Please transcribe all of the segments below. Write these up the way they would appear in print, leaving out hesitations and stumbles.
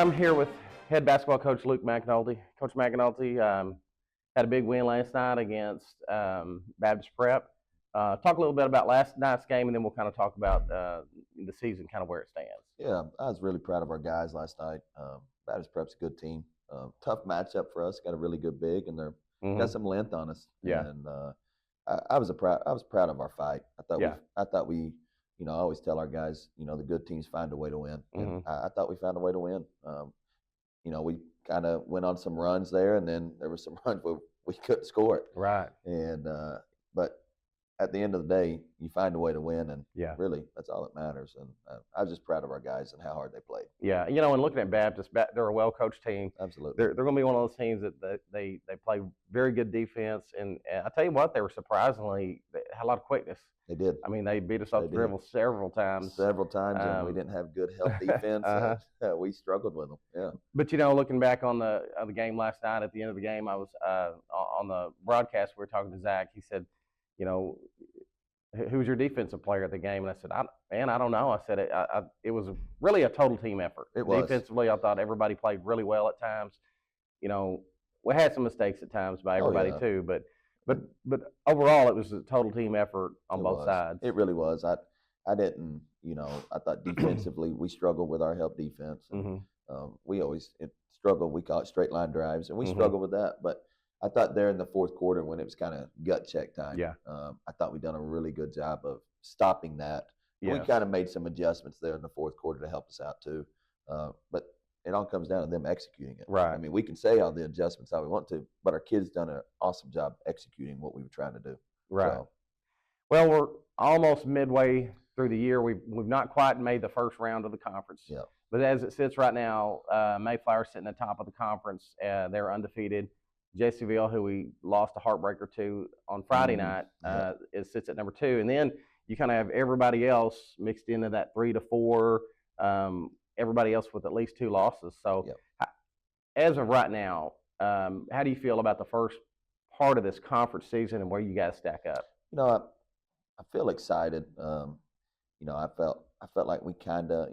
I'm here with head basketball coach Luke McAnulty. Coach McAnulty had a big win last night against Baptist Prep. Talk a little bit about last night's game, and then we'll kind of talk about the season, kind of where it stands. Yeah, I was really proud of our guys last night. Baptist Prep's a good team. Tough matchup for us. Got a really good big, and they're got some length on us. Yeah. And I was proud of our fight. I thought we, I always tell our guys, the good teams find a way to win. And I thought we found a way to win. We kind of went on some runs there, and then there were some runs where we couldn't score it. Right. And but at the end of the day, you find a way to win, and really, that's all that matters. And I was just proud of our guys and how hard they played. Yeah, and looking at Baptist, they're a well-coached team. Absolutely. They're going to be one of those teams that they play very good defense, and I tell you what, they had a lot of quickness. They did. I mean, they beat us off the dribble several times. And we didn't have good help defense. We struggled with them. Yeah. But looking back on the game last night, at the end of the game, I was on the broadcast. We were talking to Zach. He said, who was your defensive player at the game? And I said, I don't know. I said it was really a total team effort. It was. Defensively, I thought everybody played really well at times. We had some mistakes at times by everybody too, but overall, it was a total team effort on both sides. It really was. I didn't, I thought defensively we struggled with our help defense. And, we always struggled. We call it straight line drives, and we struggled with that. But I thought there in the fourth quarter when it was kind of gut check time, I thought we'd done a really good job of stopping that. Yes. We kind of made some adjustments there in the fourth quarter to help us out too. But it all comes down to them executing it. Right. I mean, we can say all the adjustments how we want to, but our kids done an awesome job executing what we were trying to do. Right. So, well, we're almost midway through the year. We've not quite made the first round of the conference. Yeah. But as it sits right now, Mayflower's sitting at the top of the conference. They're undefeated. JCVille, who we lost a heartbreaker to on Friday night, sits at number 2. And then you kind of have everybody else mixed into that 3 to 4, everybody else with at least 2 losses. So as of right now, how do you feel about the first part of this conference season and where you guys stack up? I feel excited. I felt like we kind of,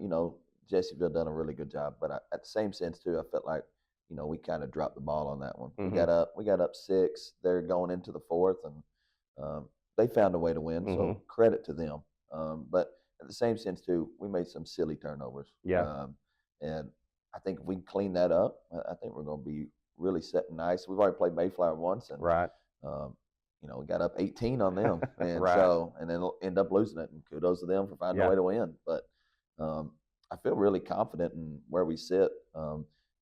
JCVille done a really good job, but at the same sense too, I felt like, we kind of dropped the ball on that one. We got up 6. They're going into the 4th, and they found a way to win. So credit to them. But at the same sense too, we made some silly turnovers. Yeah. And I think if we can clean that up, I think we're going to be really setting nice. We've already played Mayflower once, and right. We got up 18 on them, and right. and then end up losing it. And kudos to them for finding a way to win. But I feel really confident in where we sit.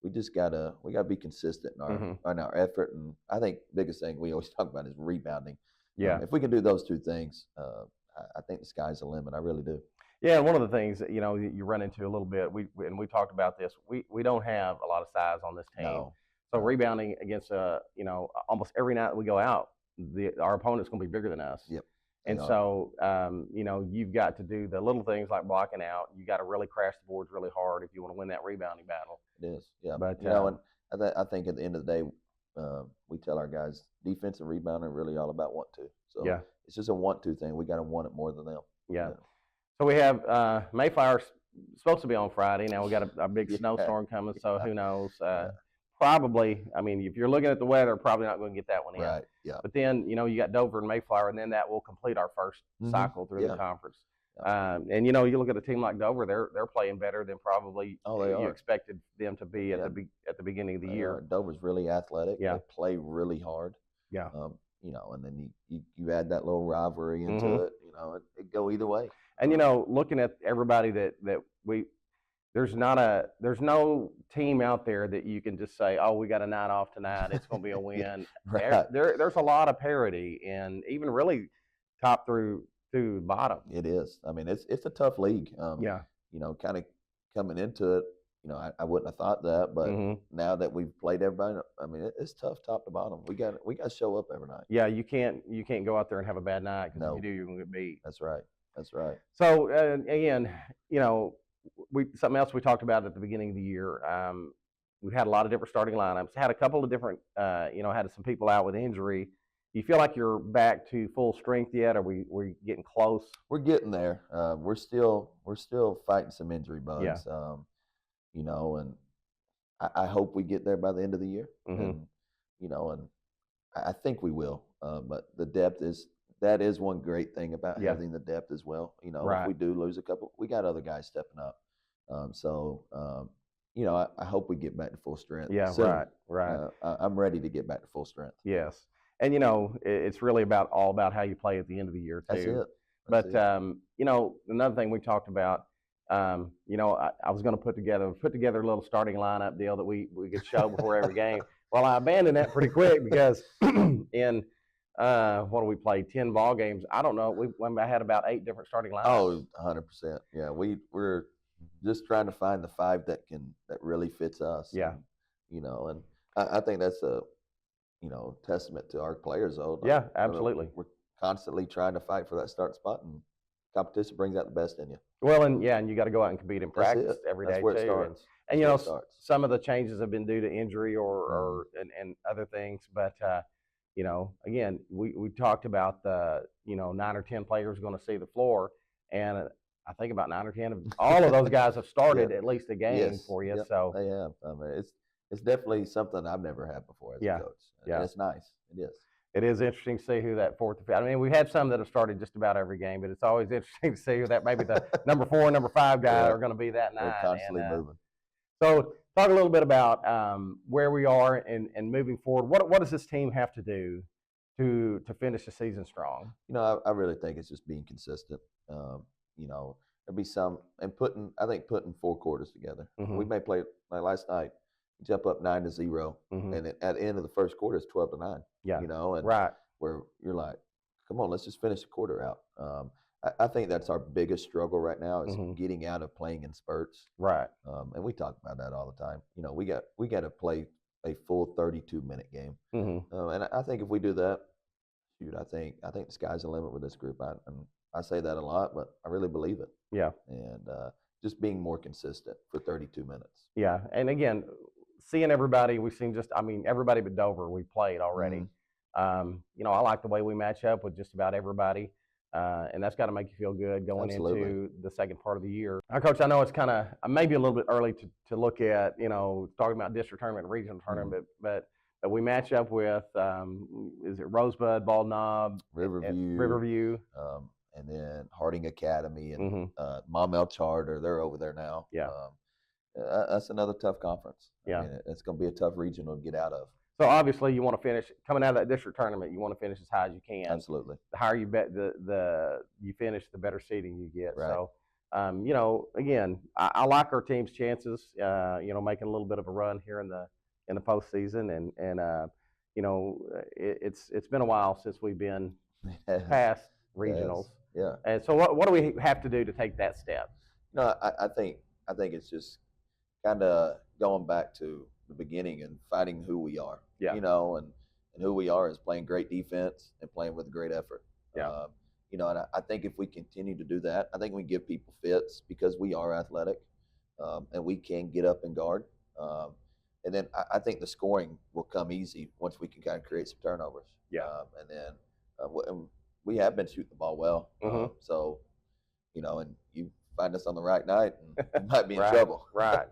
We gotta be consistent in our effort, and I think biggest thing we always talk about is rebounding. Yeah. If we can do those 2 things, I think the sky's the limit. I really do. Yeah, and one of the things that you run into a little bit, we talked about this. We don't have a lot of size on this team, so rebounding against almost every night that we go out, our opponent's going to be bigger than us. Yep. And so you've got to do the little things like blocking out. You got to really crash the boards really hard if you want to win that rebounding battle. It is, yeah. But and I think at the end of the day, we tell our guys defense and rebounding are really all about want to. So it's just a want to thing. We got to want it more than them. Yeah. So we have Mayflower supposed to be on Friday. Now we got a big snowstorm coming, so who knows? Probably. I mean, if you're looking at the weather, probably not going to get that one in. Right. Yeah. But then you got Dover and Mayflower, and then that will complete our first cycle through the conference. And you look at a team like Dover; they're playing better than probably you expected them to be at the beginning of the year. Dover's really athletic. Yeah. They play really hard. Yeah. And then you add that little rivalry into it. It go either way. And looking at everybody that we. There's no team out there that you can just say, oh, we got a night off tonight, it's going to be a win. Right. There's a lot of parity, and even really top through bottom. It is. I mean, it's a tough league. Kind of coming into it, I wouldn't have thought that, but now that we've played everybody, I mean, it's tough top to bottom. We got to show up every night. Yeah, you can't go out there and have a bad night, because if you do, you're going to get beat. That's right. So again, something else we talked about at the beginning of the year. We've had a lot of different starting lineups. Had a couple of different, had some people out with injury. Do you feel like you're back to full strength yet? Are we getting close? We're getting there. We're still fighting some injury bugs. Yeah. And I hope we get there by the end of the year, Mm-hmm. and and I think we will. But the depth that is one great thing about Yeah. having the depth as well. If Right. we do lose a couple, we got other guys stepping up. I hope we get back to full strength. Yeah. soon. Right. Right. I'm ready to get back to full strength. Yes. And it's really all about how you play at the end of the year too. That's it. But That's it. another thing we talked about, I was going to put together a little starting lineup deal that we could show before every game. Well, I abandoned that pretty quick because in what do we play, 10 ball games? I don't know. I had about 8 different starting lineups. Oh, 100%. Yeah, we're just trying to find the 5 that really fits us. Yeah. And I think that's a testament to our players. Though. Yeah, absolutely. We're constantly trying to fight for that start spot, and competition brings out the best in you. Well, and you got to go out and compete in practice every day That's where too. it starts. And some of the changes have been due to injury and other things, but again, we talked about the 9 or 10 players going to see the floor, and I think about 9 or 10 of all of those guys have started at least a game for you. Yep, So they have. I mean, it's definitely something I've never had before as a coach. And it's nice. It is. It is interesting to see who that 4th or 5th. I mean, we've had some that have started just about every game, but it's always interesting to see who that maybe the number 4 and number 5 guy are going to be that night. They're constantly moving. So talk a little bit about where we are and moving forward. What does this team have to do to finish the season strong? I really think it's just being consistent. There'll be some and putting 4 quarters together. Mm-hmm. We may play like last night, jump up 9-0, mm-hmm. and at the end of the first quarter it's 12-9. Yeah. And right. Where you're like, come on, let's just finish the quarter out. I think that's our biggest struggle right now is mm-hmm. getting out of playing in spurts. Right. And we talk about that all the time. We got to play a full 32-minute game. Mm-hmm. And I think if we do that, I think the sky's the limit with this group. I say that a lot, but I really believe it. Yeah. And just being more consistent for 32 minutes. Yeah. And again, seeing everybody, we've seen everybody but Dover we played already. Mm-hmm. I like the way we match up with just about everybody. And that's got to make you feel good going Absolutely. into the second part of the year. Coach, I know it's kind of maybe a little bit early to look at, talking about district tournament and regional tournament, mm-hmm. but we match up with, is it Rosebud, Bald Knob, Riverview, and then Harding Academy and mm-hmm. Maumelle Charter. They're over there now. Yeah. That's another tough conference. Yeah. I mean, it's going to be a tough regional to get out of. So obviously you want to finish coming out of that district tournament. You want to finish as high as you can. Absolutely. The higher you bet you finish, the better seeding you get. Right. So, again, I like our team's chances. Making a little bit of a run here in the postseason, and it's been a while since we've been past regionals. Yeah. And so what do we have to do to take that step? I think it's just kind of going back to the beginning and finding who we are. Yeah. And who we are is playing great defense and playing with great effort. Yeah. And I think if we continue to do that, I think we give people fits because we are athletic, and we can get up and guard. And then I think the scoring will come easy once we can kind of create some turnovers. Yeah. And then we have been shooting the ball well. Mm-hmm. So, and you find us on the right night, and you might be in right. trouble. Right.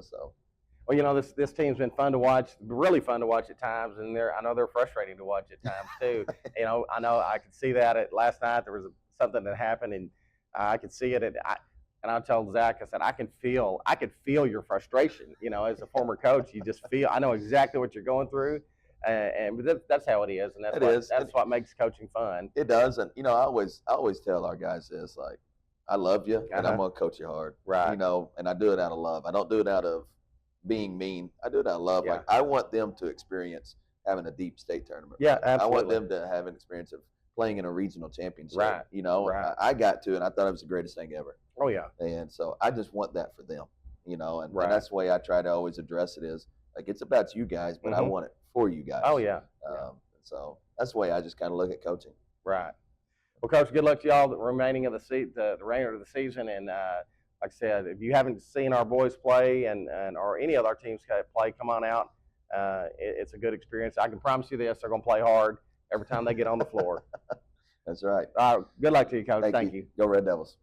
So. Well, this team's been fun to watch, really fun to watch at times, and I know they're frustrating to watch at times too. I know I could see that last night. There was something that happened, and I could see it. And I told Zach, I said, I could feel your frustration. As a former coach, you just feel. I know exactly what you're going through, but that's how it is, and that's what makes coaching fun. It does, and I always tell our guys this, like, I love you, and I'm gonna coach you hard, right? And I do it out of love. I don't do it out of being mean. I do it out of love. Yeah. Like, I want them to experience having a deep state tournament. Yeah, absolutely. I want them to have an experience of playing in a regional championship. Right. Right. I got to, and I thought it was the greatest thing ever. Oh yeah. And so I just want that for them. And right. that's the way I try to always address it is like it's about you guys, but I want it for you guys. Oh yeah. So that's the way I just kind of look at coaching. Right. Well, Coach, good luck to y'all the remaining of the remainder of the season, and like I said, if you haven't seen our boys play or any other teams play, come on out. It's a good experience. I can promise you this: they're going to play hard every time they get on the floor. That's right. Good luck to you, Coach. Thank you. Go Red Devils.